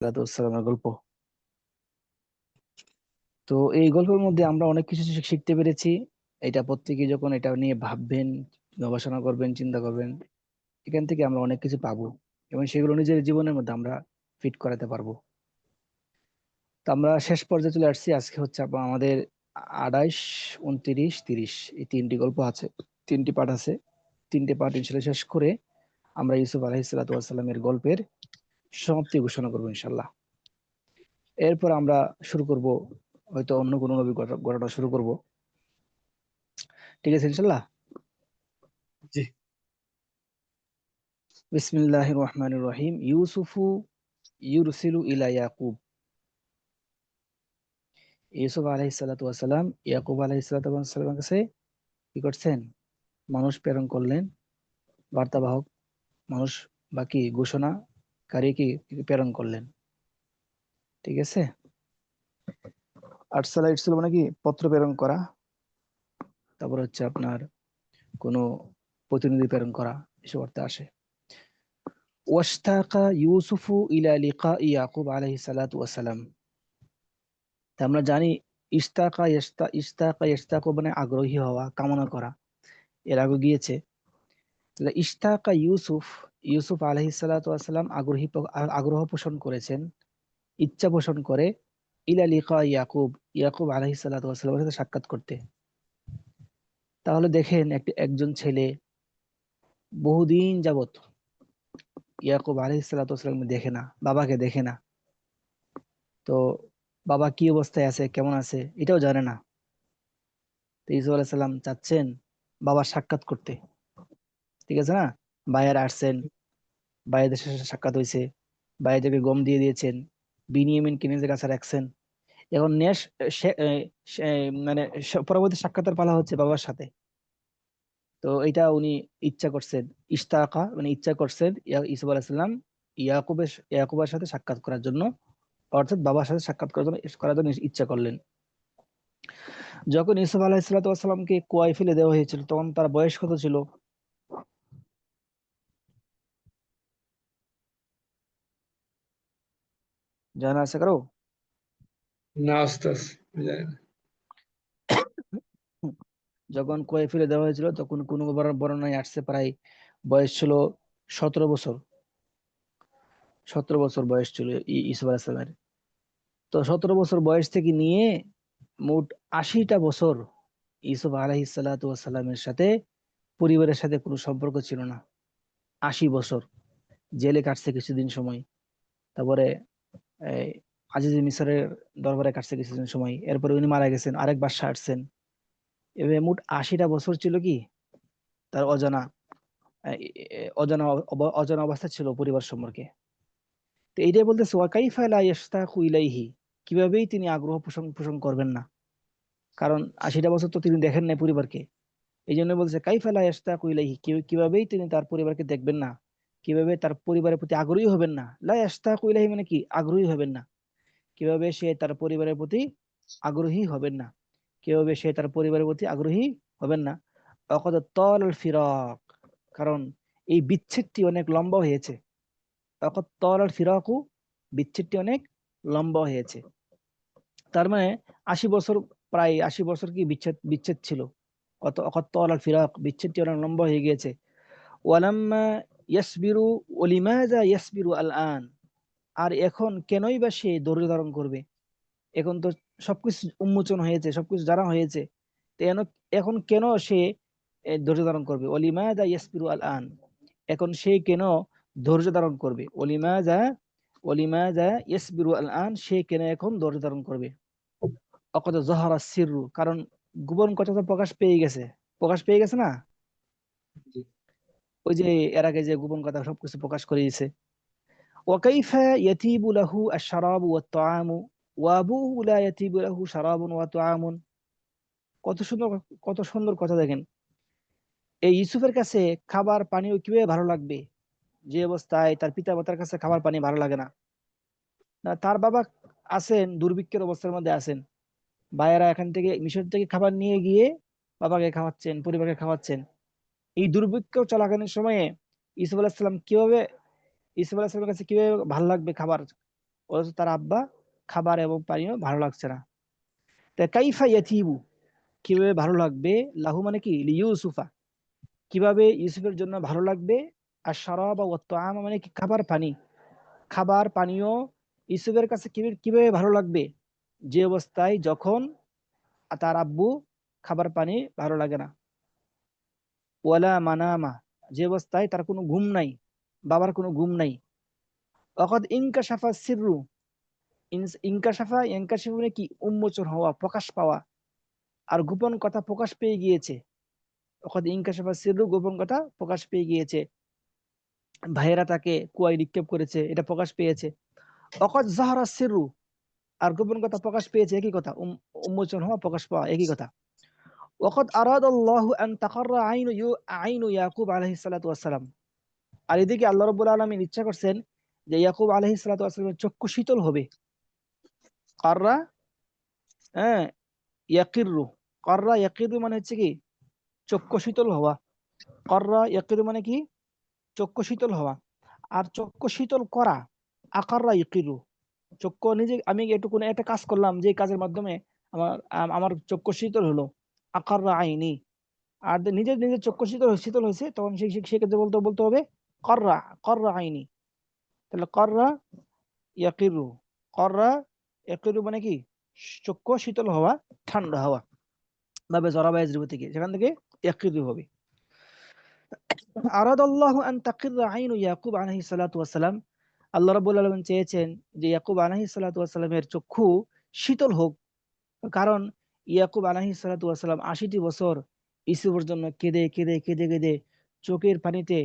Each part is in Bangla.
আলাইহিসসালামের গল্প। তো এই গল্পের মধ্যে আমরা অনেক কিছু শিখতে পেরেছি। এটা প্রত্যেকে যখন এটা নিয়ে ভাববেন, গবেষণা করবেন, চিন্তা করবেন, এখান থেকে আমরা অনেক কিছু পাবো এবং সেগুলো নিজের জীবনের মধ্যে আমরা ফিট করাতে পারবো। তো আমরা শেষ পর্যায়ে চলে আসছি। আজকে হচ্ছে আমাদের 28, 29, 30 এই তিনটি গল্প আছে, তিনটি পাঠ আছে। তিনটি পাঠ ইনশাল্লাহ শেষ করে আমরা ইউসুফ আলাইহিসসালামের গল্পের সমাপ্তি ঘোষণা করবো ইনশাল্লাহ। এরপর আমরা শুরু করব, হয়তো অন্য কোনো নবী ঘটনা শুরু করব। ঠিক আছে ইনশাল্লাহ। জি। বিসমিল্লাহির রহমানির রহিম। ইউসুফু ইউরসিলু ইলা ইয়াকুব। ইউসুফ আলাইহিস সালাতু ওয়াস সালাম ইয়াকুব আলাইহিস সালাতু ওয়াস সালামের কাছে কি করছেন? মানুষ প্রেরণ করলেন, বার্তাবাহক মানুষ বা কি ঘোষণাকারী কি প্রেরণ করলেন। ঠিক আছে। আরসালা ইরসুল মানে কি পত্র প্রেরণ করা, তারপর হচ্ছে আপনার কোনো প্রতিনিধি প্রেরণ করা, এসব অর্থে আসে। ওয়াশতাকা ইউসুফু ইলা লিকাই ইয়াকুব আলাইহিস সালাতু ওয়াস সালাম। তা আমরা জানি ইস্তাকা ইস্তাকু মানে আগ্রহী হওয়া, কামনা করা, এর আগে গিয়েছে। তাহলে ইস্তাকা ইউসুফ, ইউসুফ আলাইহিস সালাতু ওয়াস সালাম আগ্রহ পোষণ করেছেন, ইচ্ছা পোষণ করে ইলা লিকা ইয়াকুব, ইয়াকুব আলাইহিস সালাতু ওয়াস সালামের সাথে সাক্ষাৎ করতে। তাহলে দেখেন একজন ছেলে বহুদিন যাবত ইয়াকুব আলাইহিস সালাতু ওয়াস সালাম দেখে না, বাবাকে দেখে না। তো বাবা কি অবস্থায় আছে, কেমন আছে, এটাও জানে না। তো ইউসুফ আলাইহিস সালাম চাচ্ছেন বাবার সাক্ষাৎ করতে। ঠিক আছে না? ভাইয়েরা আসছেন, ভাইয়েদের সাথে সাক্ষাৎ হয়েছে, ভাইয়েদেরকে গম দিয়ে দিয়েছেন, বিনিয়ামিনকে নিজের কাছে রাখছেন। এখন মানে পরবর্তী সাক্ষাতের পালা হচ্ছে বাবার সাথে। তো এটা উনি ইচ্ছা করছেন, ইশতাকা মানে ইচ্ছা করছেন ইউসুফ আলাইহিস সালাম ইয়াকুবের সাথে সাক্ষাৎ করার জন্য, অর্থাৎ বাবার সাথে সাক্ষাৎ করার জন্য ইচ্ছা করলেন। যখন ইউসুফ আলাইহিস সালামকে কুয়ায় ফেলে দেওয়া হয়েছিল, তখন তার বয়স কত ছিল? জানা আছে কারো? না ওস্তাদ, জানি না। যখন কুয়ায় ফেলে দেওয়া হয়েছিল তখন কোন বর্ণনায় আসছে প্রায় বয়স ছিল 17 বছর। 17 বছর বয়স ছিল ইসুফ আলাইহিসসালামের। তো 17 বছর বয়স থেকে নিয়ে মোট 80টা বছর ইউসুফ আলাইহিসসালামের সাথে পরিবারের সাথে কোনো সম্পর্ক ছিল না। 80 বছর জেলে কাটছে কিছুদিন সময়, তারপরে এই আজিজ মিসরের দরবারে কাটছে কিছুদিন সময়, এরপরে উনি মারা গেছেন, আরেক বাদশা আসছেন। এভাবে মোট 80টা বছর ছিল কি তার অজানা, আহ, অজানা অজানা অবস্থা ছিল পরিবার সম্পর্কে। তো এইটাই বলতেছে ওয়াকাইফা লা ইয়াশতাকু ইলাইহি, কিভাবেই তিনি আগ্রহ পোষণ পোষণ করবেন না, কারণ 80টা বছর তো তিনি দেখেন নাই পরিবারকে। এই জন্য বলছে কাইফা লা ইয়াশতাকু ইলাইহি, কিভাবেই তিনি তার পরিবারকে দেখবেন না, কিভাবে তার পরিবারের প্রতি আগ্রহী হবেন না। লা ইয়াশতাকু ইলাইহি মানে কি আগ্রহী হবেন না, কিভাবে সে তার পরিবারের প্রতি আগ্রহী হবেন না, কিভাবে সে তার পরিবারের প্রতি আগ্রহী হবেন না। অকদ তল ফিরাক, কারণ এই বিচ্ছেদটি অনেক লম্বা হয়েছে। অকদ তল ফিরাকু, বিচ্ছেদটি অনেক লম্বা হয়েছে। তার মানে 80 বছর, প্রায় 80 বছর কি বিচ্ছেদ বিচ্ছেদ ছিল। অকদ তল ফিরাক, বিচ্ছেদটি অনেক লম্বা হয়ে গিয়েছে। ওয়ালাম্মা ইয়াসবিরু ওলিমাযা ইয়াসবিরু আল আন, আর এখন কেনই বা সে ধৈর্য ধারণ করবে? এখন তো সবকিছু উন্মোচন হয়েছে, সবকিছু জানা হয়েছে। তো এখন কেন সে ধৈর্য ধারণ করবে? ওলিমাযা ইয়াসবিরু আল আন, এখন সে কেন ধৈর্য ধারণ করবে? ওলিমাযা ইয়াসবিরু আল আন, সে কেন এখন ধৈর্য ধারণ করবে? অকদ জহরা সিররু, কারণ গোপন কথা তো প্রকাশ পেয়ে গেছে না। জি। ওই যে এর আগে যে গোপন কথা সবকিছু প্রকাশ করে দিয়েছে। ওয়াকাইফা ইয়াতিবু লাহু আশ-শারাবু ওয়াত-তাআমু ওয়া আবুহু লা ইয়াতিবু লাহু শারাবুন ওয়া তাআমুন। কত সুন্দর, কত সুন্দর কথা দেখেন। এই ইউসুফের কাছে খাবার পানিও কিভাবে ভালো লাগবে, যে অবস্থায় তার পিতা মাতার কাছে খাবার পানি ভালো লাগে না। তার বাবা আছেন, দুর্ভিক্ষের অবস্থার মধ্যে আছেন, ভাইয়েরা এখান থেকে মিশর থেকে খাবার নিয়ে গিয়ে বাবাকে খাওয়াচ্ছেন, পরিবারকে খাওয়াচ্ছেন। এই দুর্ভিক্ষ চলাকালীন সময়ে ইউসুফ আলাহিসাল্লাম কিভাবে, ইউসুফ আলাহিসাল্লামের কাছে কিভাবে ভালো লাগবে খাবার? অথচ তার আব্বা খাবার এবং পানীয় ভালো লাগছে না। তা কাইফা ইয়াতিবু, কিভাবে ভালো লাগবে, লাহু মানে কি লিইউসুফা, কিভাবে ইউসুফের জন্য ভালো লাগবে, আর শারাবা ওয়াত তাআম মানে কি খাবার পানি, খাবার পানীয় ইউসুফের কাছে কিভাবে ভালো লাগবে, যে অবস্থায় যখন তার আব্বু খাবার পানি ভালো লাগে না। ওয়ালা মানামা, যে অবস্থায় তার কোনো ঘুম নাই, বাবার কোনো ঘুম নাই। অকদ ইনকাশাফা সিররু, ইনকাশাফা ইনকাশিফু মানে কি উন্মোচন হওয়া, প্রকাশ পাওয়া, আর গোপন কথা প্রকাশ পেয়ে গিয়েছে। অকদ ইনকাশাফা সিররু, গোপন কথা প্রকাশ পেয়ে গিয়েছে, ভাইয়েরা তাকে কুয়ায় নিক্ষেপ করেছে, এটা প্রকাশ পেয়েছে। অকদ জাহরা সিররু, আর গোপন কথা প্রকাশ পেয়েছে, একই কথা, উন্মোচন হওয়া, প্রকাশ পাওয়া, একই কথা। ওয়াকাদ আরাদাল্লাহু আন তাকাররা আইনু ইয়াকুব আলাইহিস সালাতু ওয়াস সালাম, আর এদিকে আল্লাহ রাব্বুল আলামিন ইচ্ছা করছেন যে ইয়াকুব আলাইহিস সালাতু ওয়াস সালামের চক্ষু শীতল হবে। কাররা, হ্যাঁ, ইয়াকিররু, কাররা ইয়াকিররু মানে হচ্ছে কি চক্ষু শীতল হওয়া, কাররা ইয়াকিররু মানে কি চক্ষু শীতল হওয়া, আর চক্ষু শীতল করা আকাররা ইয়াকিররু, চক্ষু নিজে আমি একটু কোনো একটা কাজ করলাম যে কাজের মাধ্যমে আমার চক্ষু শীতল হলো, আকাররা আইনি। আর নিজের নিজের চক্ষু শীতল শীতল হয়েছে, তখন সেক্ষেত্রে বলতে বলতে হবে কর্রা, কর্রা আইনি। তাহলে কর্রা ইয়াকিরু, কর্রা ইয়াকিরু মানে কি চক্ষু শীতল হওয়া, ঠান্ডা হওয়া, ভাবে জরাবাইজ থেকে সেখান থেকে ইয়াকিরু হবে। আরাদাল্লাহু আন তাকিররা আইনু ইয়াকুব আলাইহিস সালাতু ওয়াস সালাম, আল্লাহ রাব্বুল আলামিন চেয়েছেন যে ইয়াকুব আলাইহিস সালাতু ওয়াস সালামের চক্ষু শীতল হোক। কারণ ইয়াকুব আলাইহিস সালাতু ওয়াস সালাম ৮০টি বছর ইউসুফের জন্য কেঁদে কেঁদে কেঁদে কেঁদে চোখের পানিতে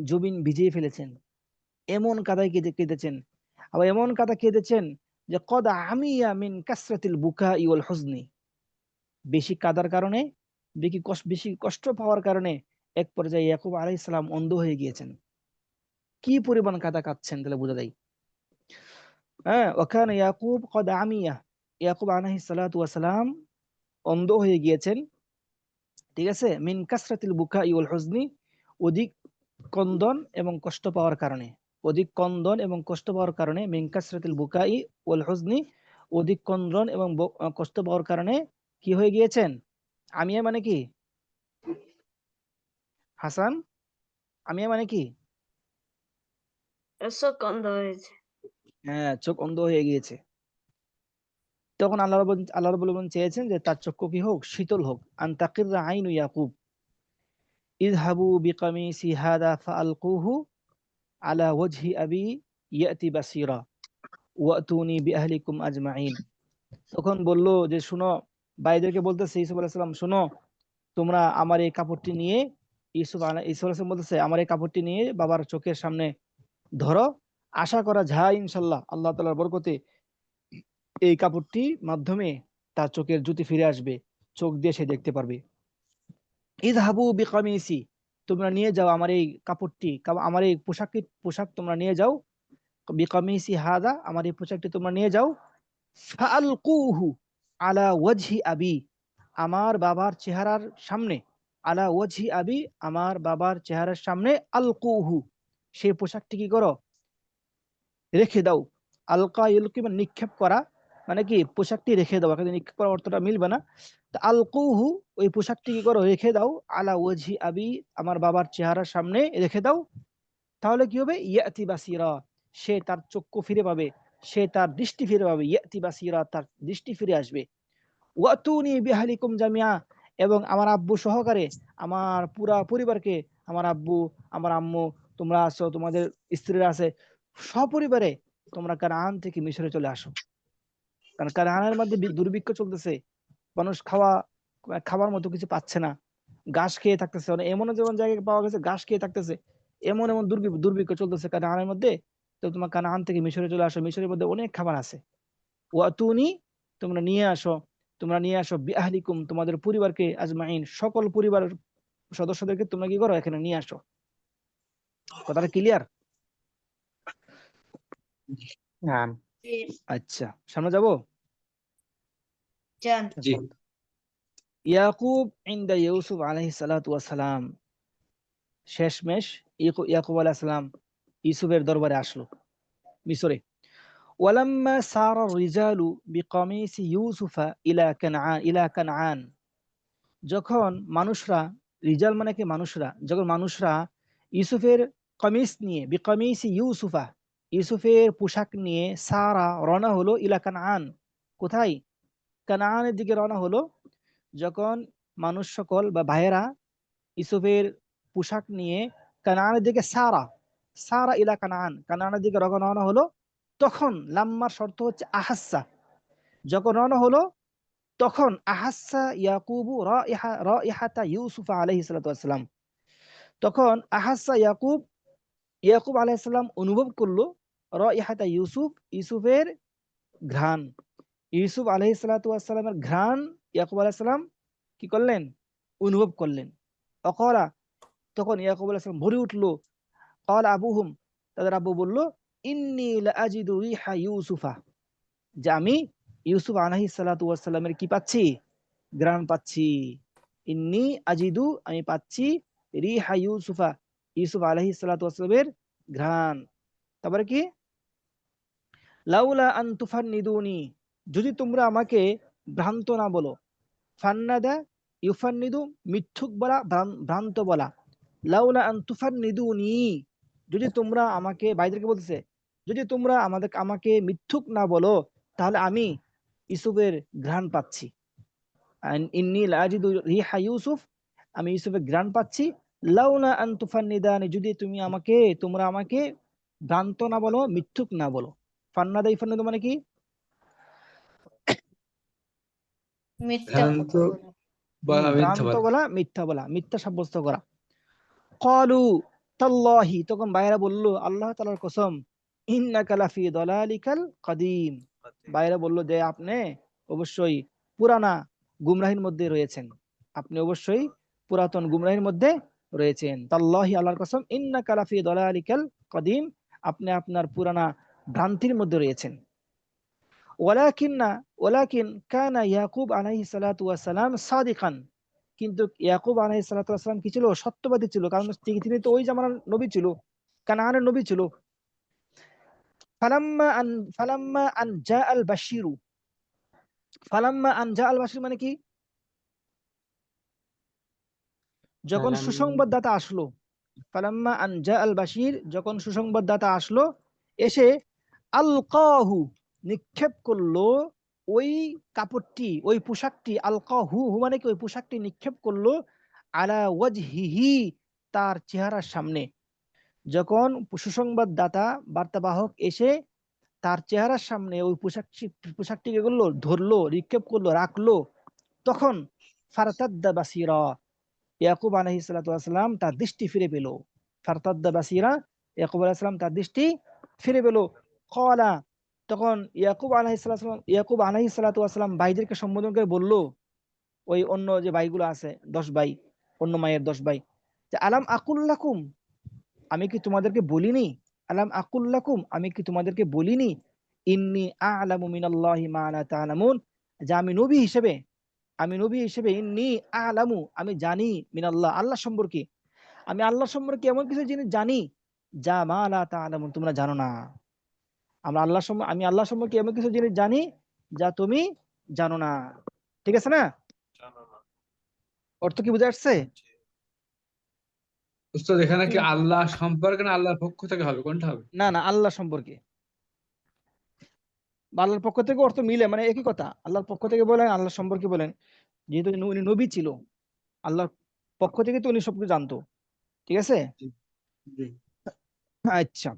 জমিন ভিজিয়ে ফেলেছেন। এমন কাদায় কেঁদেছেন, আবার এমন কাদা কেঁদেছেন যে কদ আমিয়া মিন কাসরাতিল বুকাই ওয়াল হুজনি, বেশি কাদার কারণে, বেশি কষ্ট পাওয়ার কারণে এক পর্যায়ে ইয়াকুব আলাইহিস সালাম অন্ধ হয়ে গিয়েছেন। কি পরিমাণ কাদা কাঁদছেন তাহলে বোঝা যায়। হ্যাঁ, ওয়াকানা ইয়াকুব কদ আমিয়া, ইয়াকুব আলাইহিস সালাতু ওয়াস সালাম অন্ধ হয়ে গিয়েছেন, ঠিক আছে, মিন কাসরাতিল বুকাই ওয়াল হুজনি, অধিক কন্দন এবং কষ্ট পাওয়ার কারণে, অধিক কন্দন এবং কষ্ট পাওয়ার কারণে, মিন কাসরাতিল বুকাই ওয়াল হুজনি, অধিক কন্দন এবং কষ্ট পাওয়ার কারণে কি হয়ে গিয়েছেন। আমিয়া মানে কি হাসান, আমিয়া মানে কি, চোখ অন্ধ হয়েছে। হ্যাঁ, চোখ অন্ধ হয়ে গিয়েছে। তখন আল্লাহ রাব্বুল আলামিন চেয়েছেন যে তার চক্ষু কি হোক, শীতল হোক। আন তাকিররা আইনু ইয়াকুব ইযহাবু বিকামিসি হাদা ফাআলকুহু আলা ওয়াজহি আবি ইয়াতি বাসীরা ওয়াতুনি বিআহলিকুম আজমাইন। তখন বলল যে শুনো, ভাইদেরকে বলতেছে ইউসুফ আলাইহিস সালাম, শুনো, তোমরা আমার এই কাপড়টি নিয়ে, ইউসুফ আলাইহিস সালাম বলতেছে আমার এই কাপড়টি নিয়ে বাবার চোখের সামনে ধরো, আশা করা যায় ইনশাআল্লাহ আল্লাহ তাআলার বরকতে এই কাপড়টি মাধ্যমে তার চোখের জ্যোতি ফিরে আসবে, চোখ দিয়ে সে দেখতে পারবে। ইযহাবু বিকামিসি, তোমরা নিয়ে যাও আমার এই কাপড়টি, আমার এই পোশাক তোমরা নিয়ে যাও, বিকামিসি হাদা, আমার এই পোশাকটি তোমরা নিয়ে যাও, ফাআলকুহু আলা ওয়াজহি আবি, আমার বাবার চেহারার সামনে, আলা ওয়াজহি আবি, আমার বাবার চেহারার সামনে, আলকুহু, সেই পোশাকটি কি করো, রেখে দাও। আলকা ইলকি মানে নিক্ষেপ করা, মানে কি পোশাকটি রেখে দাও, এখানে নিক্ষেপ করা অর্থটা মিলবে না। তা আলকুহু, ওই পোশাকটি কি করো, রেখে দাও, আলা ওয়াজহি আবি, আমার বাবার চেহারার সামনে রেখে দাও। তাহলে কি হবে, ইয়াতি বাসিরা, সে তার চক্ষু ফিরে পাবে, সে তার দৃষ্টি ফিরে পাবে, ইয়াতি বাসিরা, তার দৃষ্টি ফিরে আসবে। ওয়াতুনি বিআহলিকুম জামিয়া, এবং আমার আব্বু সহকারে আমার পুরা পরিবারকে, আমার আব্বু, আমার আম্মু, তোমরা আছো, তোমাদের স্ত্রীরা আছে, সপরিবারে তোমরা কানান থেকে মিশরে চলে আসো। কারণ কানানের মধ্যে দুর্ভিক্ষ চলতেছে, মানুষ খাবার মতো কিছু পাচ্ছে না, ঘাস খেয়ে থাকতেছে, মানে এমন যেমন জায়গায় পাওয়া গেছে ঘাস খেয়ে থাকতেছে, এমন এমন দুর্ভিক্ষ চলতেছে কানানের মধ্যে। তো তোমার কানান থেকে মিশরে চলে আসো, মিশরের মধ্যে অনেক খাবার আছে। ওয়াতুনি, তোমরা নিয়ে আসো, তোমরা নিয়ে আসো বিআহলিকুম, তোমাদের পরিবারকে, আজমাইন, সকল পরিবারের সদস্যদেরকে তোমরা কি করো, এখানে নিয়ে আসো। কথাটা ক্লিয়ার? نعم আচ্ছা, সামনে যাব। যান। জি। ইয়াকুব ইনদা ইউসুফ আলাইহিস সালাতু ওয়াস সালাম, শেষমেশ ইয়াকুব আলাইহিস সালাম ইউসুফের দরবারে আসলো মিশরে। ওয়ালাম্মা সারা রিজালু বিকামিসি ইউসুফা ইলা কানআন, যখন মানুষরা, রিজাল মানে কি মানুষরা, যখন মানুষরা ইউসুফের কমিস নিয়ে, বিকামিসি ইউসুফা, ইউসুফের পোশাক নিয়ে সারা রওনা হলো ইলা কানআন, কোথায়? কানআনের দিকে রওনা হলো। যখন মানুষ সকল বা ভাইয়েরা ইউসুফের পোশাক নিয়ে কানআনের দিকে সারা, সারা ইলা কানআন, কানআনের দিকে রওনা হলো, তখন লাম্মার শর্ত হচ্ছে আহাসা, যখন রওনা হলো তখন আহাসা ইয়াকুবু রাইহাতা ইউসুফ আলাইহিস সালাতু ওয়াসসালাম, তখন আহাসা ইয়াকুব আলাইহিস সালাম অনুভব করলো রাইহাতা ইউসুফ, ইউসুফের ঘ্রাণ, ইউসুফ আলাইহিস সালাতু ওয়াসসালামের ঘ্রাণ ইয়াকুব আলাইহিস সালাম কি করলেন? অনুভব করলেন। অকরা, তখন ইয়াকুব আলাইহিস সালাম ভরে উঠলো, ক্বাল আবুহুম, তাদের আব্বু বলল, ইন্নী লাআজিদু রিহা ইউসুফা, যে আমি ইউসুফ আলাইহিস সালাতু ওয়াসসালামের কি পাচ্ছি? ঘ্রাণ পাচ্ছি। ইন্নী আজিদু, আমি পাচ্ছি, রিহা ইউসুফা, ইউসুফ আলাইহিস সালাতু ওয়াসসালামের ঘ্রাণ। তারপরে কি? লাউলা আন তুফান্নিদুনি, যদি তোমরা আমাকে ভ্রান্ত না বলো। ফান্নাদা, ইউফান্নিদু মিথ্যুক বলা, ভ্রান্ত বলা। লাউলা আন তুফান্নিদুনি, যদি তোমরা আমাকে, ভাইদেরকে বলতেছে, যদি তোমরা আমাকে মিথ্যুক না বলো, তাহলে আমি ইউসুফের ঘ্রাণ পাচ্ছি। ইন্নী লাজিদু রিহা ইউসুফ, আমি ইউসুফের ঘ্রাণ পাচ্ছি। লাউলা আন তুফান্নিদানি, যদি তোমরা আমাকে ভ্রান্ত না বলো, মিথ্যুক না বলো। ফান্নাদা ইফান্নিদু মানে কি? মিথ্যা ভ্রান্ত কথা বলা। বলা, মিথ্যা ভ্রান্ত বলা। বলা, মিথ্যা বলা, মিথ্যা সাব্যস্ত করা। ক্বালু তাল্লাহি, তখন ভাইয়েরা বলল, আল্লাহ তাআলার কসম, ইন্নাকা লাফি দালালিকাল কাদিম, ভাইয়েরা বলল যে আপনি অবশ্যই পুরানা গুমরাহির মধ্যে রয়েছেন, আপনি অবশ্যই পুরাতন গুমরাহির মধ্যে রয়েছেন। তাল্লাহি, আল্লাহর কসম, ইন্নাকা লাফি দালালিকাল কাদিম, আপনি আপনার পুরানা ভ্রান্তির মধ্যে রয়েছেন। ওয়ালাকিন কানা ইয়াকুব আলাইহিস সালাতু ওয়াস সালাম সাদিকান, কিন্তু ইয়াকুব আলাইহিস সালাতু ওয়াস সালাম কি ছিল? সত্যবাদী ছিল, কারণ তিনি তো ওই জামানার নবী ছিল, কানানের নবী ছিল। ফালাম্মা আন ফালাম্মা আন জা আল বাশিরু, ফালাম্মা আন জা আল বাশির মানে কি? যখন সুসংবাদদাতা আসলো। ফালাম্মা আন জা আল বাশির, যখন সুসংবাদদাতা আসলো, এসে আলকাহু, নিক্ষেপ করলো ওই কাপড়টি, ওই পোশাকটি, আলকাহু মানে কি? ওই পোশাকটি নিক্ষেপ করলো আলা ওয়াজহিহি, তার চেহারার সামনে। যখন সুসংবাদদাতা, বার্তাবাহক এসে তার চেহারার সামনে ওই পোশাকটিকে করলো, ধরলো, নিক্ষেপ করলো, রাখলো, তখন ফারতাদ্দা বাসিরা, ইয়াকুব আলাইহিস সালাতু ওয়াস সালাম তার দৃষ্টি ফিরে পেল। ফারতাদ্দা বাসিরা, ইয়াকুব আলাইহিস সালাম তার দৃষ্টি ফিরে পেল। ক্বালা, তখন ইয়াকুব আলাইহিস সালাতু ওয়াস সালাম ভাইদেরকে সম্বোধন করে বলল, ওই অন্য যে ভাইগুলো আছে, 10 ভাই, অন্য মায়ের 10 ভাই, যে আলাম আকুল লাকুম, আমি কি তোমাদেরকে বলিনি? আলাম আকুল লাকুম, আমি কি তোমাদেরকে বলিনি? ইন্নী আ'লামু মিনাল্লাহি মা লা তা'লামুন, যে আমি নবী হিসেবে ইন্নী আ'লামু, আমি জানি, মিনাল্লাহ, আল্লাহ সম্পর্কে, আমি আল্লাহ সম্পর্কে এমন কিছু জিনিস জানি, যা মা লা তা'লামুন, তোমরা জানো না। আমি আল্লাহ সম্পর্কে এমন কিছু জিনিস জানি যা তুমি জানো না। ঠিক আছে না? অর্থ কি বুঝে আসছে? উস্তাদ, এখানে কি আল্লাহ সম্পর্কে না আল্লাহর পক্ষ থেকে হবে, কোনটা হবে? না না, আল্লাহ সম্পর্কে। বা আল্লাহর পক্ষ থেকে অর্থ মিলে, মানে একই কথা, আল্লাহর পক্ষ থেকে বলেন, আল্লাহ সম্পর্কে বলেন, যেহেতু উনি নবী ছিল, আল্লাহর পক্ষ থেকে তো উনি সবকিছু জানতো। ঠিক আছে? জি, জি। আচ্ছা।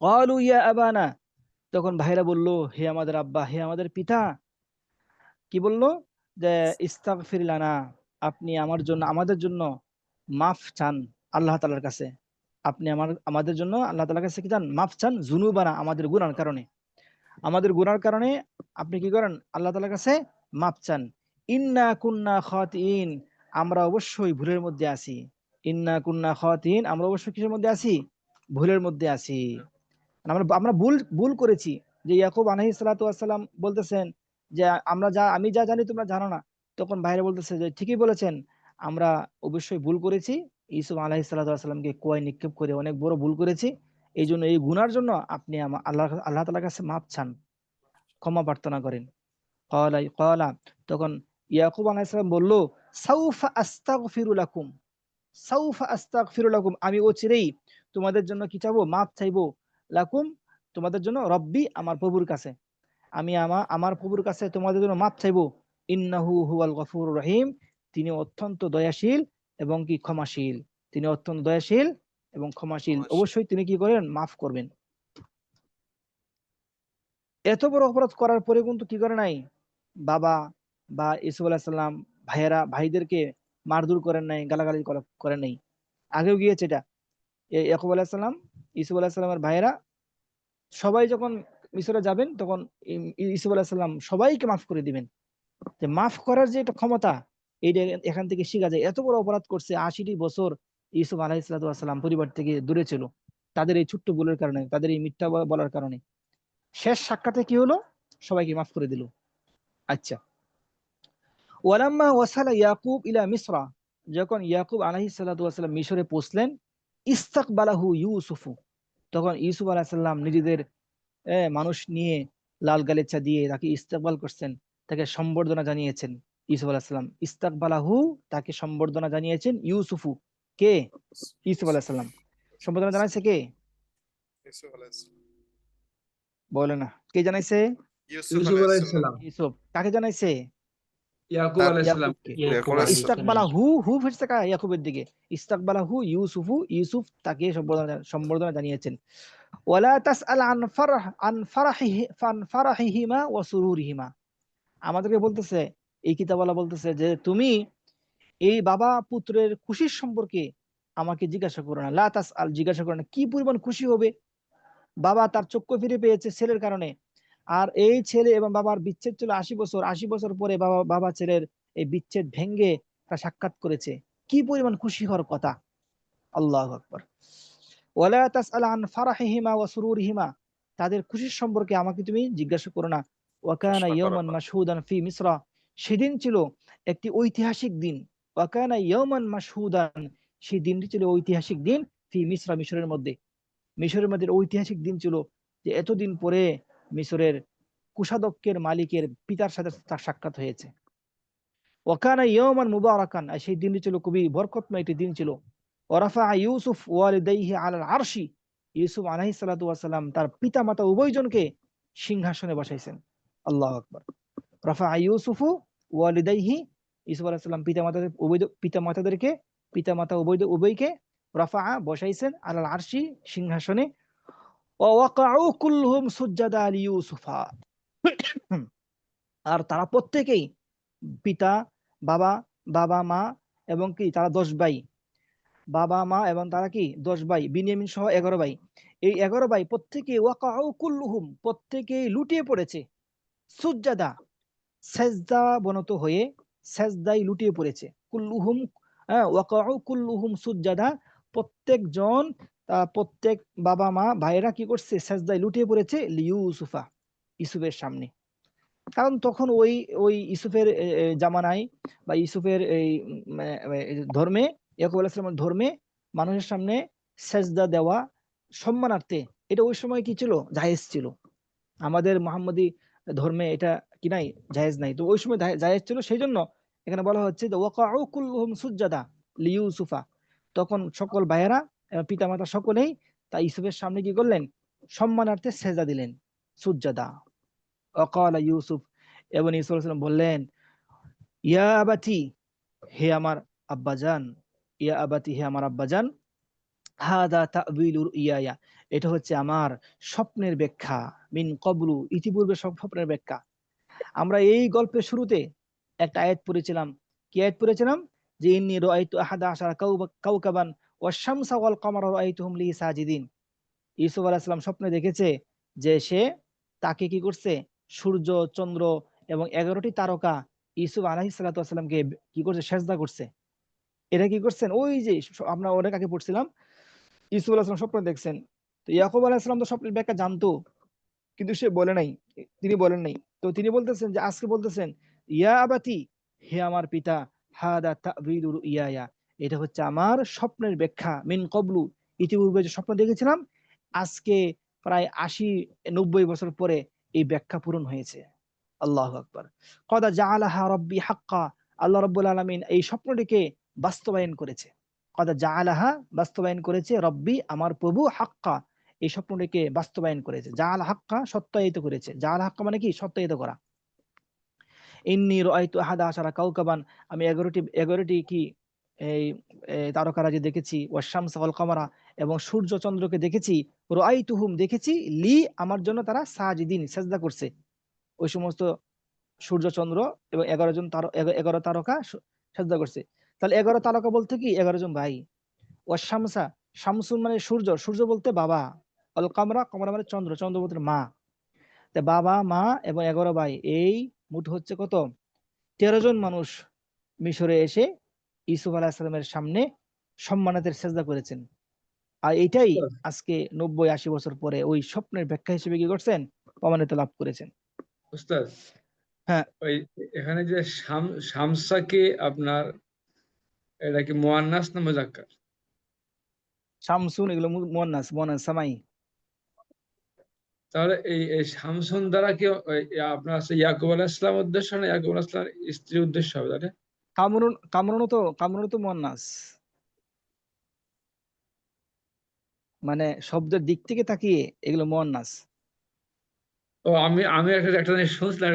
ক্বালু ইয়া আবানা, তখন ভাইরা বলল, হে আমাদের আব্বা, হে আমাদের পিতা। কি বলল? যে ইস্তাগফির লানা, আপনি আমাদের জন্য মাফ চান আল্লাহ তাআলার কাছে। আপনি আমাদের জন্য আল্লাহ তাআলার কাছে কি চান? মাফ চান, যুনুবানা, আমাদের গুনার কারণে, আমাদের গুনার কারণে আপনি কি করেন? আল্লাহ তাআলার কাছে মাফ চান। ইন্না কুন্না খাতিইন, আমরা অবশ্যই ভুলের মধ্যে আছি। ইন্না কুন্না খাতিইন, আমরা অবশ্যই কিসের মধ্যে আছি? ভুলের মধ্যে আছি। আমরা আমরা ভুল করেছি। যে ইয়াকুব আলাইহিস সালাতু ওয়াস সালাম বলতেছেন যে আমি যা জানি তোমরা জানো না। তখন ভাইরা বলতেছে যে ঠিকই বলেছেন, আমরা অবশ্যই ভুল করেছি, ইউসুফ আলাইহিস সালাতু ওয়াস সালামকে কুয়ায় নিক্ষেপ করে অনেক বড় ভুল করেছি। এই জন্য এই গুনার জন্য আপনি আল্লাহ আল্লাহ তাআলার কাছে মাপ চান, ক্ষমা প্রার্থনা করেন। ক্বালা তখন ইয়াকুব আলাইহিস সালাম বলল, সাউফা আস্তাগফিরু লাকুম, সাউফা আস্তাগফিরু লাকুম, আমি অচিরেই তোমাদের জন্য কি চাইবো, মাপ চাইবো, লাকুম তোমাদের জন্য, রব্বি আমার প্রভুর কাছে, আমি আমার প্রভুর কাছে তোমাদের জন্য মাপ চাইবো, ইন্নাহু হুয়াল গফুরুর রহিম, তিনি অত্যন্ত দয়াশীল এবং কি ক্ষমাশীল, তিনি অত্যন্ত দয়াশীল এবং ক্ষমাশীল, অবশ্যই তিনি কি করেন, মাফ করবেন। এত বড় অপরাধ করার পরে কিন্তু কি করে নাই, বাবা বা ইউসুফ আলাইহিস সালাম ভাইদেরকে মারধর করেন নাই, গালাগালি করেন নাই। আগেও গিয়েছে এটা, ইয়াকুব আলাইহিস সালাম, ইউসুফ আলাইহিস সালামের ভাইয়েরা সবাই যখন মিশরে যাবেন তখন ইউসুফ আলাইহিস সালাম সবাইকে মাফ করে দিবেন। যে মাফ করার যে একটা ক্ষমতা, এইটা এখান থেকে শেখা যায়। এত বড় অপরাধ করছে, ৮০টি বছর ইউসুফ আলাইহিস সালাম পরিবার থেকে দূরে ছিল, তাদের এই ছোট্ট ভুলের কারণে, তাদের এই মিথ্যা বলার কারণে। শেষ সাক্ষাতে কি হলো, সবাইকে মাফ করে দিল। আচ্ছা, ওয়ালাম্মা ওয়াসালা ইয়াকুব ইলা মিসরা, যখন ইয়াকুব আলাইহিস সালাম মিশরে পৌঁছলেন, ইস্তাকবালাহু ইউসুফু, তখন ইউসুফ আলাইহিস সালাম নিজেদের মানুষ নিয়ে লাল গালিচা দিয়ে তাকে ইস্তেকবাল করছেন, তাকে সম্বর্ধনা জানিয়েছেন। ইউসুফ আলাইহিস সালাম ইস্তাকবালাহু, তাকে সম্বর্ধনা জানিয়েছেন, ইউসুফু, কে, ইউসুফ আলাইহিস সালাম। সম্বর্ধনা জানাইছে কে, বলে না, কে জানাইছে, ইউসুফ আলাইহিস সালাম, ইউসুফ। কাকে জানাইছে, ইয়াকুব আলাইহিস সালাম, ইয়াকুবকে। ইস্তাকবালা হু ফিরছে ইয়াকুবের দিকে, ইস্তাকবালা হু ইউসুফু, ইউসুফ তাকে সম্বর্ধনা জানিয়েছেন। ওয়ালা তাসআল আন ফারাহিহিমা ওয়া সুরুরিহিমা, আমাদেরকে বলতেছে, এই কিতাবওয়ালা বলতেছে যে তুমি এই বাবা পুত্রের খুশির সম্পর্কে আমাকে জিজ্ঞাসা করো না, লা তাসআল, জিজ্ঞাসা করো না, কি পরিমাণ খুশি হবে, বাবা তার চক্ষু ফিরে পেয়েছে ছেলের কারণে, আর এই ছেলে এবং বাবার বিচ্ছেদ ছিল ৮০ বছর, ৮০ বছর পরে বাবা ছেলের এই বিচ্ছেদ ভেঙ্গে তারা সাক্ষাৎ করেছে, কি পরিমাণ খুশি হওয়ার কথা। আল্লাহু আকবার। ওয়ালা তাসআল আন ফারাহিহিমা ওয়া সুরুরিহিমা, তাদের খুশির সম্পর্কে আমাকে তুমি জিজ্ঞাসা করো না। ওয়া কানা ইয়াওমান মাশহুদান ফি মিসরা, সেদিন ছিল একটি ঐতিহাসিক দিন, ওয়া কানা ইয়াওমান মাশহুদান, সেই দিনটি ছিল ঐতিহাসিক দিন, ফি মিসরা, মিশরের মধ্যে, মিশরের মধ্যে ঐতিহাসিক দিন ছিল, যে এতদিন পরে মিশরের কুষাধ্যক্ষের মালিকের পিতার সাথে তার সাক্ষাৎ হয়েছে। ওয়াকানা ইয়াওমান মুবারাকান, আর সেই দিনটি ছিল খুবই বরকতময় একটি দিন ছিল। ওয়ারাফা ইউসুফ ওয়ালিদাইহি আলাল আরশি, ইউসুফ আলাইহিস সালাতু ওয়াস সালাম তার পিতামাতা উভয়জনকে সিংহাসনে বসাইছেন। আল্লাহু আকবার। রাফা ইউসুফু ওয়ালিদাইহি, ইউসুফ আলাইহিস সালাম পিতামাতা উভয়কে রাফা বসাইছেন, আলাল আরশি সিংহাসনে। ওয়া ওয়াকাউ কুল্লুহুম সুজদাা লিইউসুফা, আর তারা প্রত্যেকেই পিতা, বাবা, মা এবং কি তারা 10 ভাই, বাবা মা এবং তারা কি 10 ভাই, বিনিয়ামিন সহ 11 ভাই, এই 11 ভাই প্রত্যেকে ওয়াকাউ কুল্লুহুম, প্রত্যেকেই লুটিয়ে পড়েছে, সুজদাা সেজদা বনত হয়ে, সেজদায় লুটিয়ে পড়েছে, কুল্লুহুম, ওয়াকাউ কুল্লুহুম সুজদাা, প্রত্যেকজন প্রত্যেক বাবা মা ভাইয়েরা কি করছে, সেজদায় লুটিয়ে পড়েছে, লিইউসুফা, ইউসুফের সামনে। কারণ তখন ওই ওই ইউসুফের জামানায় বা ইউসুফের এই ধর্মে, ইয়াকুব আলাইহিস সালামের ধর্মে মানুষের সামনে সেজদা দেওয়া সম্মানার্থে, এটা ওই সময় কি ছিল, জায়েজ ছিল। আমাদের মুহাম্মদী ধর্মে এটা কি নাই, জায়েজ নাই। তো ওই সময় জায়েজ ছিল, সেই জন্য এখানে বলা হচ্ছে যে ওয়াকাউ কুল্লুহুম সুজদাা লিইউসুফা, তখন সকল ভাইয়েরা পিতামাতা সকলেই তা ইউসুফের সামনে কি করলেন, সম্মানার্থে সেজদা দিলেন, সুজদা। ওয়াকালা ইউসুফ, এবং ইউসুফ আলাইহিস সালাম বললেন, ইয়া আবাতি, হে আমার আব্বাজান, ইয়া আবাতি, হে আমার আব্বাজান, হাদা তা'বিলু রুইয়ায়া, এটা হচ্ছে আমার স্বপ্নের ব্যাখ্যা, মিন ক্বাবলু, ইতিপূর্বে সব স্বপ্নের ব্যাখ্যা। আমরা এই গল্পের শুরুতে একটা আয়াত পড়েছিলাম, কি আয়াত পড়েছিলাম, যে ইন্নী রাআইতু আহাদা আশারা কাওকাবান ওয়াশ শামসা ওয়াল কমারা রাআইতুহুম লি সাজিদিন, ইউসুফ আলাইহিস সালাম স্বপ্নে দেখেছে যে সে তাকে কি করছে, সূর্য, চন্দ্র এবং 11টি তারকা ইউসুফ আলাইহিস সালাতু ওয়াস সালামকে কি করছে, সেজদা করছে। এটা কি করছেন, ওই যে আমরা অনেক আগে পড়ছিলাম, ইউসুফ আলাইহিস সালাম স্বপ্ন দেখছেন। তো ইয়াকুব আলাইহিস সালাম তো স্বপ্নের ব্যাখ্যা জানতো, কিন্তু সে বলে নাই, তিনি বলেন নাই। তো তিনি বলতেছেন যে, আজকে বলতেছেন, ইয়া আবাতি, হে আমার পিতা, হাদা তা'বিলু রুইয়ায়া, এটা হচ্ছে আমার স্বপ্নের ব্যাখ্যা, মিন ক্বাবলু, ইতিপূর্বে যে স্বপ্ন দেখেছিলাম আজকে প্রায় 80-90 বছর পরে এই ব্যাখ্যা পূরণ হয়েছে। আল্লাহু আকবার। কদ জাআলাহা রাব্বি হাক্কা, আল্লাহ রাব্বুল আলামিন এই স্বপ্নটিকে বাস্তবায়ন করেছে। কদ জাআলাহা বাস্তবায়ন করেছে, রব্বি আমার প্রভু, হাক্কা এই স্বপ্নটিকে বাস্তবায়ন করেছে। জাআল হাক্কা সত্যায়িত করেছে। জাআল হাক্কা মানে কি? সত্যায়িত করা। ইন্নী রাআইতু আহাদা আশারা কাওকাবান, আমি 11টি কি এই তারকারাজি দেখেছি, ওয়াশ-শামসা ওয়াল কামারা এবং সূর্য চন্দ্রকে দেখেছি, রাআইতুহুম দেখেছি, লি আমার জন্য তারা সাজিদিন সেজদা করছে। ওই সমস্ত সূর্য চন্দ্র এবং 11 তারকা সেজদা করছে। তাহলে 11 তারকা বলতে কি 11 জন ভাই। ওয়াশ-শামসা, শামসুন মানে সূর্য, সূর্য বলতে বাবা, আল কামরা, কামরা মানে চন্দ্র, চন্দ্র বলতে মা। তা বাবা, মা এবং 11 ভাই, এই মোট হচ্ছে কত? 13 জন মানুষ মিশরে এসে ইউসুফ আলাইহিস সালামের সামনে সম্মানিতের সেজদা করেছেন। আর এটাই আজকে 90-80 বছর পরে ওই স্বপ্নের ব্যাখ্যা হিসেবে কি করছেন? প্রমাণিত লাভ করেছেন। উস্তাদ, হ্যাঁ, ওই এখানে যে শামসাকে আপনার এটা কি মুয়ান্নাস না মুজাক্কার? শামসুন এগুলো মুয়ান্নাস, মুয়ান্নাস সামাই। তাহলে এই শামসুন দ্বারা কি আপনার আছে ইয়াকুব আলাইহিস সালাম উদ্দেশ্য না ইয়াকুব আলাইহিস সালামের স্ত্রীর উদ্দেশ্য হবে তাহলে? কামরুনও তো মুয়ান্নাস। মানে শব্দের দিক থেকে তাকিয়ে এগুলো মুয়ান্নাস। ও আমি আমি একটা জিনিস শুনছিলাম,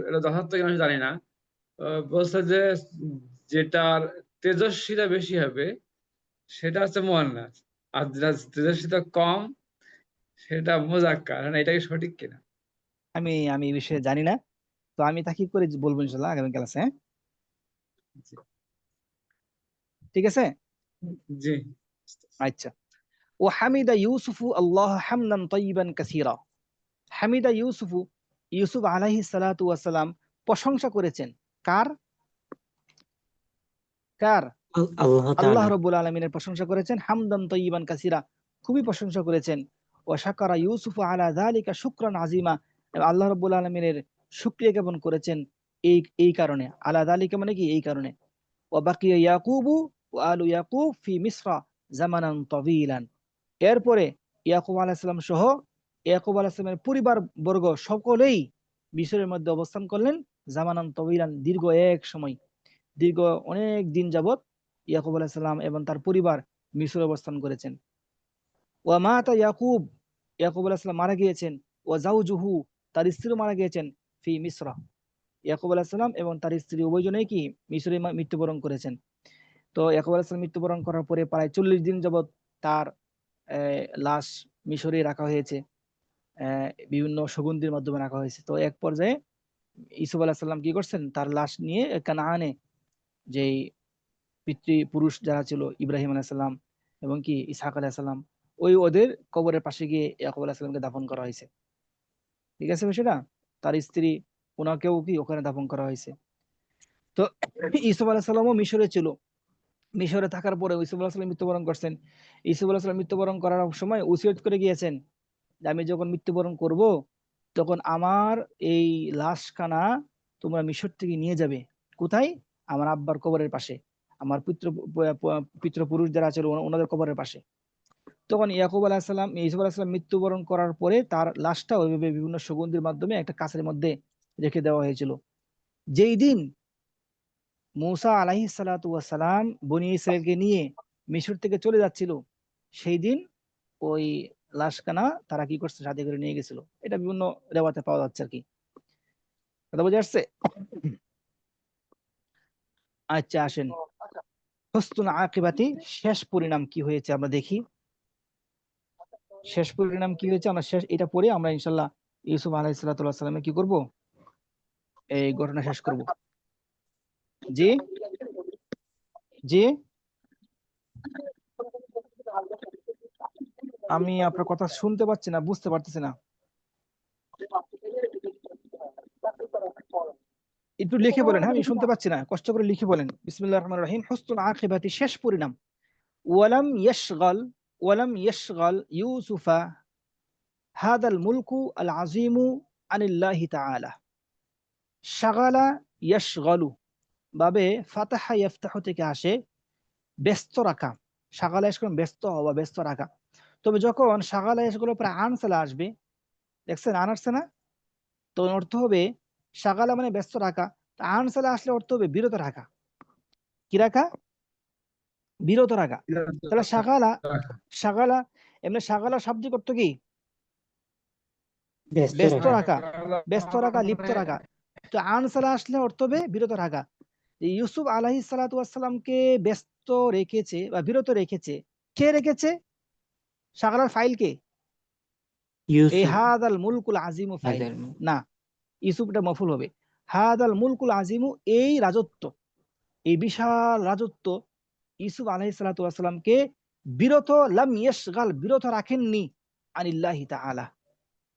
এটা যথার্থ কিনা আমি জানি না। বলছে যে যেটার তেজস্বিতা বেশি হবে সেটা হচ্ছে মুয়ান্নাস, আর যেটা তেজস্বিতা কম সেটা মুজাক্কার। মানে এটা কি সঠিক কিনা? আমি আমি এই বিষয়ে জানি না, তো আমি তাকিয়ে করে বলবো ইনশাআল্লাহ আগামী ক্লাসে। হ্যাঁ, জি। ঠিক আছে। জি। আচ্ছা। ও হামিদা ইউসুফু আল্লাহ হামদান তাইয়িবান কাসীরা, হামিদা ইউসুফু, ইউসুফ আলাইহিস সালাতু ওয়াস সালাম প্রশংসা করেছেন। কার? কার? আল্লাহ আল্লাহ তাআলা। রাব্বুল আলামিনের প্রশংসা করেছেন। হামদান তাইয়িবান কাসীরা, খুবই প্রশংসা করেছেন। ওয়া শাকারা ইউসুফু আলা যালিকা শুকরান আযীমা, আল্লাহ রাব্বুল আলামিনের শুকরিয়া জ্ঞাপন করেছেন এই এই কারণে। আলা যালিকা মানে কি? এই কারণে। ওয়া বাকিয়া ইয়াকুবু ওয়া আলু ইয়াকুব ফি মিসরা জামানান তাওয়ীলান, এরপরে ইয়াকুব আলাইহিস সালাম সহ ইয়াকুব আলাইহিস সালামের পরিবার বর্গ সকলেই মিশরের মধ্যে অবস্থান করলেন। জামানান তাওয়ীলান, দীর্ঘ এক সময়, দীর্ঘ অনেক দিন যাবত ইয়াকুব আলাইহিস সালাম এবং তার পরিবার মিশরে অবস্থান করেছেন। ওয়া মাতা ইয়াকুব, ইয়াকুব আলাইহিস সালাম মারা গিয়েছেন। ওয়া জাওজুহু, তার স্ত্রী মারা গিয়েছেন। ফি মিসরা, ইয়াকুব আলাইহিস সালাম এবং তার স্ত্রী উভয়জনেই কি মিশরে মৃত্যুবরণ করেছেন। তো ইয়াকুব আলাইহিস সালাম মৃত্যুবরণ করার পরে প্রায় 40 দিন যাবত তার লাশ মিশরে রাখা হয়েছে, বিভিন্ন সুগন্ধির মাধ্যমে রাখা হয়েছে। তো এক পর্যায়ে ইসুফ আলাইহিস সালাম কি করছেন? তার লাশ নিয়ে কানানে, যেই পিতৃপুরুষ যারা ছিল ইব্রাহিম আলাইহিস সালাম এবং কি ইসহাক আলাইহিস সালাম, ওদের কবরের পাশে গিয়ে ইয়াকুব আলাইহিস সালামকে দাফন করা হয়েছে। ঠিক আছে বিষয়টা? তার স্ত্রী ওনাকেও কি ওখানে দাফন করা হয়েছে। তো ইসুফ আলাইহিস সালামও মিশরে ছিল। মিশরে থাকার পরে ইসুফ আলাইহিস সালাম মৃত্যুবরণ করছেন। ইসুফ আলাইহিস সালাম মৃত্যুবরণ করার সময় ওসিয়ত করে গিয়েছেন যে আমি যখন মৃত্যুবরণ করব তখন আমার এই লাশখানা তোমরা মিশর থেকে নিয়ে যাবে। কোথায়? আমার আব্বার কবরের পাশে, আমার পিতৃপুরুষ যারা ছিল ওনাদের কবরের পাশে। তখন ইয়াকুব আলাইহিস সালাম, ইসুফ আলাইহিস সালাম মৃত্যুবরণ করার পরে তার লাশটা ওইভাবে বিভিন্ন সুগন্ধির মাধ্যমে একটা কাছের মধ্যে রেখে দেওয়া হয়েছিল। যেই দিন মূসা আলাইহিস সালাতু ওয়াস সালাম বনী ইসরাইলকে নিয়ে মিশর থেকে চলে যাচ্ছিল, সেই দিন ওই লাশখানা তারা কি করছে? সাথে করে নিয়ে গেছিল। এটা বিভিন্ন রেওয়াতে পাওয়া যাচ্ছে আর কি। কথা বোঝা যাচ্ছে? আচ্ছা, আসেন হুসনুল আকিবাতি, শেষ পরিণাম কি হয়েছে আমরা দেখি। শেষ পরিণাম কি হয়েছে আমরা এটা পড়ে আমরা ইনশাআল্লাহ ইউসুফ আলাইহিস সালাতু ওয়াস সালামের কি করব? এই ঘটনা শেষ করব। জি জি, আমি আপনার কথা শুনতে পাচ্ছি না, বুঝতে পারতেছি না। একটু লিখে বলেন। হ্যাঁ, আমি শুনতে পাচ্ছি না, কষ্ট করে লিখে বলেন। বিসমিল্লাহির রহমানির রহিম। হুসনুল আকিবাতি, শেষ পরিণাম। ওয়ালাম ইয়াশগাল, ওয়ালাম ইয়াশগাল ইউসুফা হাদাল মুলকু আল আজিমু আনিল্লাহি তাআলা। শাগালা ইয়াশগালু বাবে ফাতাহা ইয়াফতাহু থেকে আসে ব্যস্ত রাখা। শাগালা ইয়াশগালু ব্যস্ত হওয়া, ব্যস্ত রাখা। তো তবে যখন শাগালা এসে গেল পরে আন চলে আসবে, দেখছেন আন আসছে না, তো অর্থ হবে শাগালা মানে ব্যস্ত রাখা, আন চলে আসলে অর্থ হবে বিরত রাখা। কি রাখা? বিরত রাখা। তাহলে শাগালা, শাগালা এমনি শাগালা শাব্দিক অর্থ কি? ব্যস্ত রাখা, ব্যস্ত রাখা, লিপ্ত রাখা। তো আন চলে আসলে অর্থ হবে বিরত রাখা। ইউসুফ আলাইহিস সালাতু ওয়াস সালামকে ব্যস্ত রেখেছে বা বিরত রেখেছে, কে রেখেছে? শাগালার ফাইল কে? এই ইউসুফ হাদাল মুলকুল আজিমু ফাইল হাজার না, ইউসুফটা মফুল হবে। হাদাল মুলকুল আজিমু, এই রাজত্ব, এই বিশাল রাজত্ব ইউসুফ আলাইহিস সালাতু ওয়াস সালামকে বিরত, লাম ইয়াশগাল, বিরত রাখেননি, আনিল্লাহি তাআলা,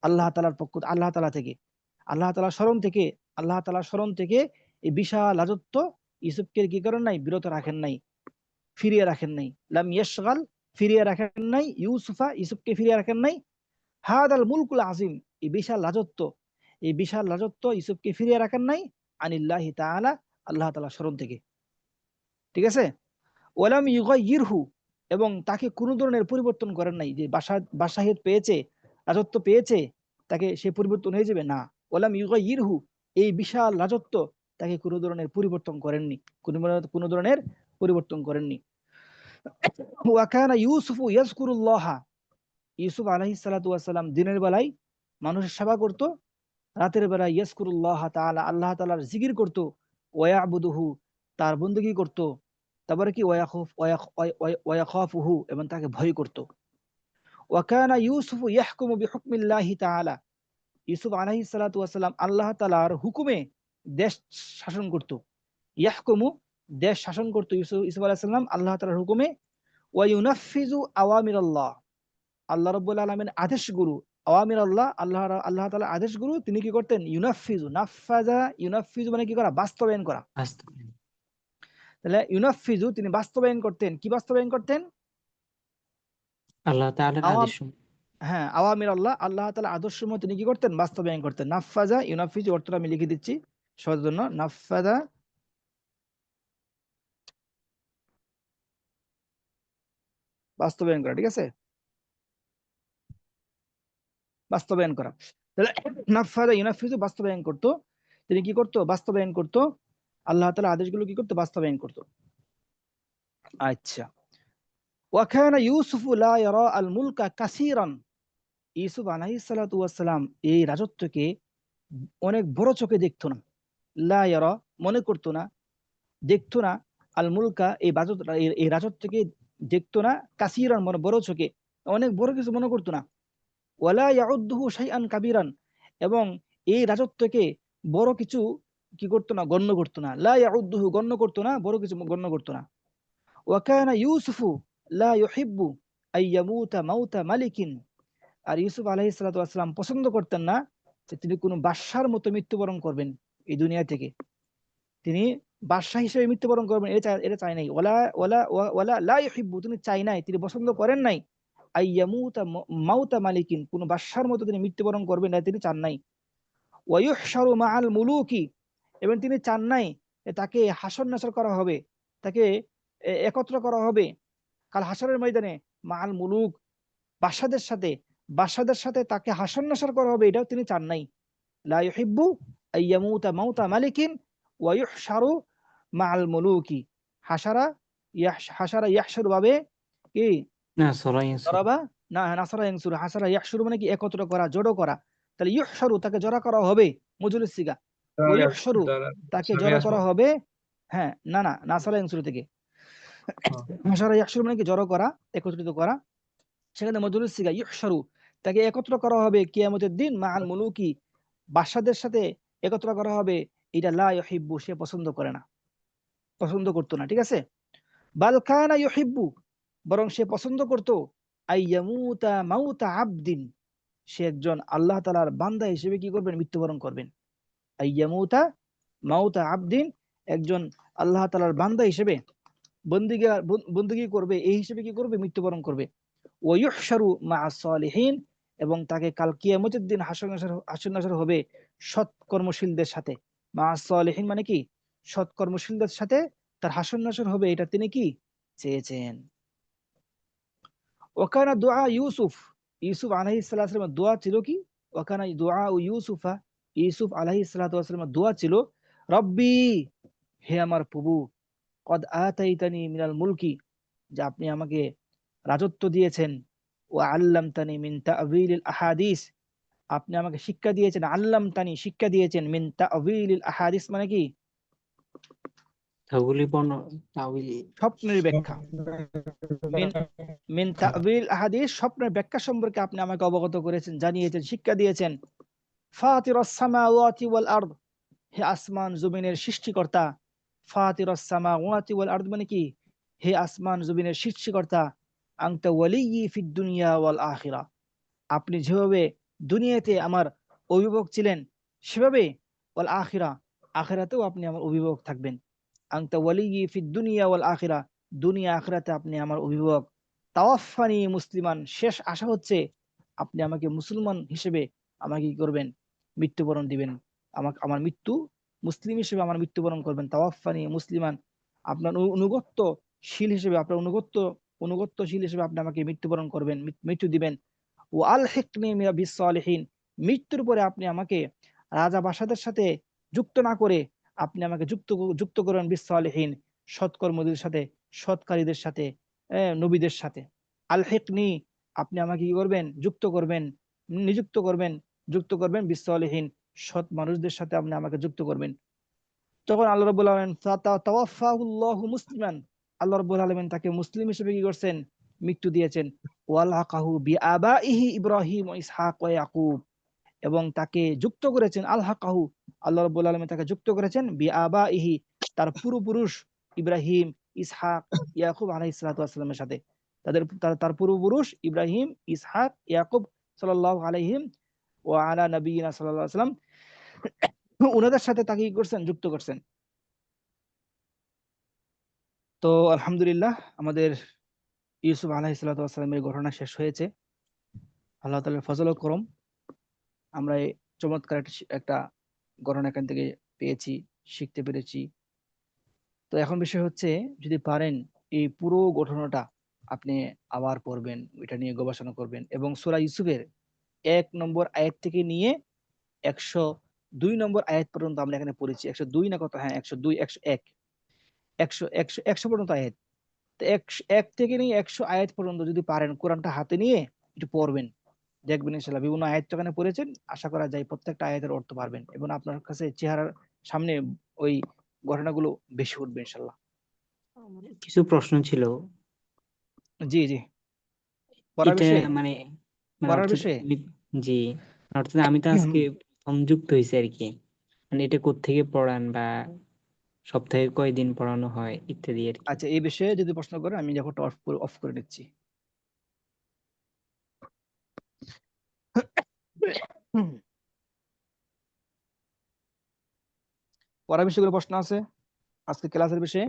আল্লাহ তাআলার পক্ষ, আল্লাহ তাআলা থেকে, আল্লাহ তাআলার স্মরণ থেকে, আল্লাহ তাআলার স্মরণ থেকে এই বিশাল রাজত্ব ইউসুফকে কি করেন নাই? বিরত রাখেন নাই, ফিরিয়ে রাখেন নাই। লাম ইয়াশগাল, ফিরিয়ে রাখেন নাই, ইউসুফা, ইউসুফকে ফিরিয়ে রাখেন নাই। হাদাল মুলকুল আজিম, এই বিশাল রাজত্ব, এই বিশাল রাজত্ব ইউসুফকে ফিরিয়ে রাখেন নাই, আনিল্লাহি তাআলা, আল্লাহ তাআলার স্মরণ থেকে। ঠিক আছে? ওয়ালাম ইউগাইয়িরহু, এবং তাকে কোনো ধরনের পরিবর্তন করেন নাই, যে বাদশাহিয়ত পেয়েছে, রাজত্ব পেয়েছে, তাকে সে পরিবর্তন হয়ে যাবে না। ওয়ালাম ইউগাইয়িরহু, এই বিশাল রাজত্ব তাকে কোনো ধরনের পরিবর্তন করেননি, কোনো ধরনের পরিবর্তন করেননি। ওয়া কানা ইউসুফু ইয়াযকুরুল্লাহ, ইউসুফ আলাইহিস সালাতু ওয়াস সালাম দিনের বেলায় মানুষের সেবা করত, রাতের বেলায় ইয়াজকুরুল্লাহ তাআলা, আল্লাহ তাআলার জিকির করত, ওয়ায়াবুদুহু, তার বندگی করত, তারপরে কি ওয়ায়াখাফুহু, এবং তাকে ভয় করত। ওয়া কানা ইউসুফু ইয়াহকুমু বিহুকমিল্লাহি তাআলা, ইউসুফ আলাইহিস সালাতু ওয়াস সালাম আল্লাহ তাআলার হুকুমে দেশ শাসন করত। ইয়াহকুমু, দেশ শাসন করত ইউসুফ আলাইহিস সালাম আল্লাহ তাআলার হুকুমে। ওয়া ইউনাফফিজু আওয়ামিরাল্লাহ, আল্লাহ রাব্বুল আলামিন আদেশগুলো, আওয়ামির আল্লাহ, আল্লাহ তাআলার আদেশগুলো তিনি কি করতেন? ইউনাফফিজু, নাফাজা, ইউনাফফিজু মানে কি করা? বাস্তবায়ন করা। তাহলে ইউনাফফিজু, তিনি বাস্তবায়ন করতেন। কি বাস্তবায়ন করতেন? আল্লাহ তাআলার আদেশ। হ্যাঁ, আওয়ামির আল্লাহ, আল্লাহ তাআলার আদর্শসমূহ তিনি কি করতেন? বাস্তবায়ন করতেন। নাফাজা, ইউনাফফিজু অর্থটা আমি লিখে দিচ্ছি সহজের জন্য। নাফাজা, বাস্তবায়ন করা। ঠিক আছে? বাস্তবায়ন করা। তাহলে নাফাজা ইউনাফফিজু, বাস্তবায়ন করত। তিনি কি করত? বাস্তবায়ন করত। আল্লাহ তাআলার আদেশগুলো কি করত? বাস্তবায়ন করত। আচ্ছা। ওয়াকানা ইউসুফু লা ইয়ারা আল মুলকা কাসীরান, ইউসুফ আলাইহিস সালাতু ওয়াস সালাম এই রাজত্বকে অনেক বড় চোখে দেখতো না। লা ইয়ারা, মনে করতো না, দেখতো না, আল মুলকা, এই রাজত্বকে দেখতো না, কাসীরান মানে বড় চোখে, অনেক বড় কিছু মনে করতো না। ওয়ালা ইয়াউদ্দুহু শাইআন কাবীরান, এবং এই রাজত্বকে বড় কিছু কি করতো না? গণ্য করতো না। লা ইয়াউদ্দুহু, গণ্য করতো না, বড় কিছু গণ্য করতো না। ওয়াকানা ইউসুফু লা ইউহিব্বু আইয়ামুতা মাউতা মালিকিন, আর ইউসুফ আলাইহিস সালাতু ওয়াস সালাম পছন্দ করতেন না যে তিনি কোনো বাদশার মতো মৃত্যুবরণ করবেন এই দুনিয়া থেকে, তিনি বাদশা হিসেবে মৃত্যুবরণ করবেন, এটা চাই নাই। ওয়ালা ওয়ালা ওয়ালা লা ইউহিব্বু, তিনি চাই নাই, তিনি পছন্দ করেন নাই, আইয়ামুতা মাউতা মালিকিন, কোনো বাদশার মতো তিনি মৃত্যুবরণ করবেন না, তিনি চান নাই। ওয়া ইউহশারু মাআল মুলুকি, এবং তিনি চান নাই তাকে হাসর নাসর করা হবে, তাকে একত্র করা হবে কাল হাসরের ময়দানে, মাআল মুলুক, বাদশাদের সাথে, বাদশাদের সাথে তাকে হাসর নাসর করা হবে, এটাও তিনি চান নাই। লা ইউহিব্বু আইয়ামুতা মাউতা মালিকিন ওয়া ইউহশারু মাআল মুলুকি। হাসারা, হাসারা ইয়াহশারু ভাবে কি? না সরাইয়ানসুর। দরাবা, না, নাসারা ইয়ানসুরু, হাসারা ইয়াহশারু মানে কি? একত্র করা, জড়ো করা। তাহলে ইউহশারু, তাকে জড়ো করা হবে, মজুলুস সিগা। ওয়া ইউহশারু, তাকে জড়ো করা হবে। হ্যাঁ, না না, নাসারা ইয়ানসুরু থেকে। হাসারা ইয়াহশারু মানে কি? জড়ো করা, একত্রিত করা। সেখানে মজুলুস সিগা, ইউহশারু, তাকে একত্র করা হবে কিয়ামতের দিন, মাআল মুলুকি, বাদশাদের সাথে একত্র করা হবে। এটা লা ইউহিব্বু, সে পছন্দ করে না, পছন্দ করতো না। ঠিক আছে? বাল কানা ইউহিব্বু, বরং সে পছন্দ করতো আইয়ামুতা মাউতা আবদিন, সে একজন আল্লাহ তাআলার বান্দা হিসেবে কি করবেন? মৃত্যুবরণ করবেন। আইয়ামুতা মাউতা আবদিন, একজন আল্লাহ তাআলার বান্দা হিসেবে বন্দেগী করবে, এই হিসেবে কি করবে? মৃত্যুবরণ করবে। ওয়া ইউহশারু মাআস সালিহিন, এবং তাকে কাল কিয়ামতের দিন হাসর নাসর হবে সৎ কর্মশীলদের সাথে। মাআস সালিহিন মানে কি? সৎ কর্মশীলদের সাথে তার হাসর নাসর হবে, এটা তিনি কি চেয়েছেন। ওয়াকানা দুআ ইউসুফ, ইউসুফ আলাইহিস সালামের দোয়া ছিল কি? ওয়াকানা দুআ ইউসুফা, ইউসুফ আলাইহিস সালামের দোয়া ছিল, রব্বি, হে আমার প্রভু, কদ আতাইতানি মিনাল মুলকি, যে আপনি আমাকে রাজত্ব দিয়েছেন, ওয়া আল্লামতানি মিন তা'ওয়িলিল আহাদিস, আপনি আমাকে শিক্ষা দিয়েছেন, আল্লামতানি শিক্ষা দিয়েছেন, মিন তা'ওয়িলিল আহাদিস মানে কি? স্বপ্নের ব্যাখ্যা। মিন মিন তা'ওয়িল আহাদিস, স্বপ্নের ব্যাখ্যা সম্পর্কে আপনি আমাকে অবগত করেছেন, জানিয়েছেন, শিক্ষা দিয়েছেন। ফাতিরাস সামাওয়াতি ওয়াল আরদ, হে আসমান জমিনের সৃষ্টিকর্তা। ফাতিরাস সামাওয়াতি ওয়াল আরদ মানে কি? হে আসমান জমিনের সৃষ্টিকর্তা। আনতা ওয়ালিয়্যি ফিদ দুনিয়া ওয়াল আখিরা, আপনি যেভাবে দুনিয়াতে আমার অভিভাবক ছিলেন, সেভাবে ওয়াল আখিরা, আখিরাতেও আপনি আমার অভিভাবক থাকবেন। আনতা ওয়ালিয়্যি ফিদ দুনিয়া ওয়াল আখিরা, দুনিয়া আখিরাতে আপনি আমার অভিভাবক। তাওয়াফফানি মুসলিমান, শেষ আশা হচ্ছে আপনি আমাকে মুসলমান হিসেবে আমাকে কি করবেন? মৃত্যুবরণ দিবেন। আমাকে, আমার মৃত্যু মুসলিম হিসেবে আমার মৃত্যুবরণ করবেন। তাওয়াফফানি মুসলিমান, আপনার অনুগত্যশীল হিসেবে, আপনার অনুগত্যশীল হিসেবে আপনি আমাকে মৃত্যুবরণ করবেন, মৃত্যু দিবেন। ও আলহিকনি বিস সালিহিন, মৃত্যুর পরে আপনি আমাকে রাজা বাসাদের সাথে যুক্ত না করে আপনি আমাকে যুক্ত করবেন বিস সালিহিন, সৎকর্মীদের সাথে, সৎকারীদের সাথে, নবীদের সাথে। আলহিকনি, আপনি আমাকে কি করবেন? যুক্ত করবেন বিস সালিহিন, সৎ মানুষদের সাথে আপনি আমাকে যুক্ত করবেন। তখন আল্লাহ রাব্বুল আলামিন তাওয়াফাহুল্লাহু মুসলিমান, আল্লাহ রাব্বুল আলামিন তাকে মুসলিম হিসেবে কি করছেন? মৃত্যু দিয়েছেন। ওয়ালহাকাহু বিআবাইহি ইব্রাহিম ওয়া ইসহাক ওয়া ইয়াকুব, এবং তাকে যুক্ত করেছেন, আলহাকাহু, আল্লাহ রাব্বুল আলামিন তাকে যুক্ত করেছেন, বিআবাইহি, তার পূর্বপুরুষ ইব্রাহিম, ইসহাক, ইয়াকুব আলাইহিস সালাতু ওয়াস সালামের সাথে। তার পূর্বপুরুষ ইব্রাহিম, ইসহাক, ইয়াকুব সাল্লাল্লাহু আলাইহিম ওয়া আলা নবিয়িনা সাল্লাল্লাহু আলাইহি ওয়াসাল্লাম, ওনাদের সাথে তাকে কি করছেন? যুক্ত করছেন। তো আলহামদুলিল্লাহ, আমাদের ইউসুফ আলাইহিস সালাতু ওয়াস সালামের ঘটনা শেষ হয়েছে। আল্লাহ তাআলার ফজল ও করম, আমরা এই চমৎকার একটা ঘটনা এখান থেকে পেয়েছি, শিখতে পেরেছি। তো এখন বিষয় হচ্ছে, যদি পারেন এই পুরো ঘটনাটা আপনি আবার পড়বেন, এটা নিয়ে গবেষণা করবেন, এবং সূরা ইউসুফের 1 নম্বর আয়াত থেকে নিয়ে 102 নম্বর আয়াত পর্যন্ত আমরা এখানে পড়েছি। 102 না কত? হ্যাঁ, 102, 101, 100 পর্যন্ত আয়াত। তো 1 থেকে নিয়ে 100 আয়াত পর্যন্ত যদি পারেন কোরআনটা হাতে নিয়ে একটু পড়বেন, দেখবেন ইনশাআল্লাহ বিভিন্ন আয়াত যেখানে পড়েছেন, আশা করা যায় প্রত্যেকটা আয়াতের অর্থ পারবেন, এবং আপনার কাছে চেহারার সামনে ওই ঘটনাগুলো বেশি উঠবে ইনশাআল্লাহ। কিছু প্রশ্ন ছিল। জি জি, পড়ার এটা বিষয়ে, মানে মানে পড়ার অর্থাৎ বিষয়ে। জি, অর্থাৎ আমি তো আজকে প্রথম যুক্ত হয়েছি আর কি। মানে এটা কোত্থেকে পড়ান বা সপ্তাহে কয়দিন পড়ানো হয় ইত্যাদি আর কি। আচ্ছা, এই বিষয়ে যদি প্রশ্ন করেন, আমি রেকর্ডটা অফ করে নিচ্ছি। পড়ার বিষয়গুলো প্রশ্ন আছে আজকে ক্লাসের বিষয়ে?